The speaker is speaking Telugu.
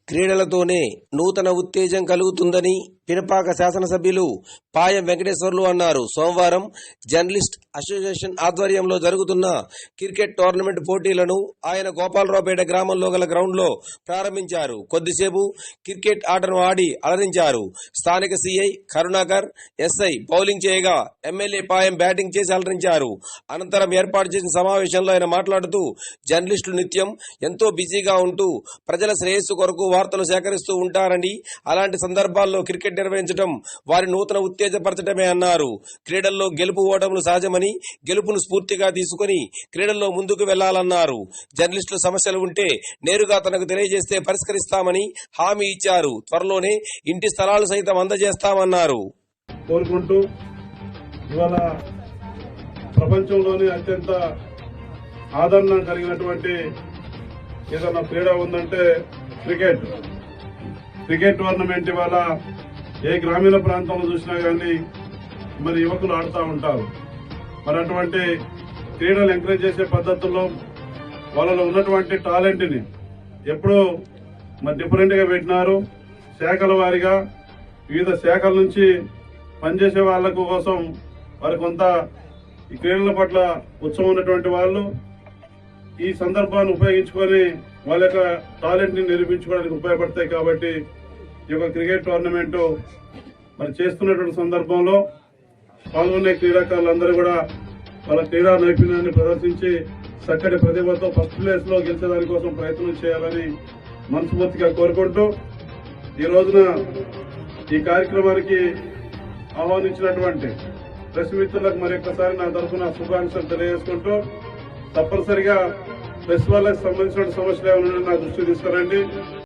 క్రీడలతోనే నూతన ఉత్తేజం కలుగుతుందని పినపాక శాసనసభ్యులు పాయం వెంకటేశ్వర్లు అన్నారు. సోమవారం జర్నలిస్ట్ అసోసియేషన్ ఆధ్వర్యంలో జరుగుతున్న క్రికెట్ టోర్నమెంట్ పోటీలను ఆయన గోపాలరావుపేట గ్రామంలో గల గ్రౌండ్లో ప్రారంభించారు. కొద్దిసేపు క్రికెట్ ఆటను ఆడి అలరించారు. స్థానిక సీఐ కరుణాకర్, ఎస్ఐ బౌలింగ్ చేయగా ఎమ్మెల్యే పాయం బ్యాటింగ్ చేసి అలరించారు. అనంతరం ఏర్పాటు చేసిన సమావేశంలో ఆయన మాట్లాడుతూ జర్నలిస్టులు నిత్యం ఎంతో బిజీగా ఉంటూ ప్రజల శ్రేయస్సు కొరకు వార్తలు సేకరిస్తూ ఉంటారని, అలాంటి సందర్భాల్లో క్రికెట్ నిర్వహించడం వారి నూతన ఉత్తేజపరచడమే అన్నారు. క్రీడల్లో గెలుపు ఓటములు సహజమని, గెలుపును స్ఫూర్తిగా తీసుకుని క్రీడల్లో ముందుకు వెళ్లాలన్నారు. జర్నలిస్టుల సమస్యలు ఉంటే నేరుగా తనకు తెలియజేస్తే పరిష్కరిస్తామని హామీ ఇచ్చారు. త్వరలోనే ఇంటి స్థలాలు సైతం అందజేస్తామన్నారు. కోరుకుంటూ ఇవాళ ప్రపంచంలోనే అత్యంత ఆదరణ కలిగినటువంటి ఏదైనా క్రీడ ఉందంటే క్రికెట్ టోర్నమెంట్ ఇవాళ ఏ గ్రామీణ ప్రాంతంలో చూసినా కానీ మరి యువకులు ఆడుతూ ఉంటారు. మరి అటువంటి క్రీడలు ఎంకరేజ్ చేసే పద్ధతుల్లో వాళ్ళలో ఉన్నటువంటి టాలెంట్ని ఎప్పుడూ మరి డిఫరెంట్గా పెట్టినారు. శాఖల వారీగా వివిధ శాఖల నుంచి పనిచేసే వాళ్ళ కోసం వారి కొంత ఈ క్రీడల పట్ల ఉత్సవం ఉన్నటువంటి వాళ్ళు ఈ సందర్భాన్ని ఉపయోగించుకొని వాళ్ళ యొక్క టాలెంట్ ని నిరూపించుకోవడానికి ఉపయోగపడతాయి. కాబట్టి ఈ యొక్క క్రికెట్ టోర్నమెంట్ మరి చేస్తున్నటువంటి సందర్భంలో పాల్గొనే క్రీడాకారులందరూ కూడా వాళ్ళ క్రీడా నైపుణ్యాన్ని ప్రదర్శించి చక్కటి ప్రతిభతో ఫస్ట్ ప్లేస్ లో గెలిచేదాని కోసం ప్రయత్నం చేయాలని మనస్ఫూర్తిగా కోరుకుంటూ ఈ రోజున ఈ కార్యక్రమానికి ఆహ్వానించినటువంటి ప్రెస్ మిత్రులకు మరొకసారి నా తరఫున శుభాకాంక్షలు తెలియజేసుకుంటూ తప్పనిసరిగా ప్రెస్ వాళ్ళకి సంబంధించిన సమస్యలు ఏమైనా నా దృష్టికి తీసుకురండి.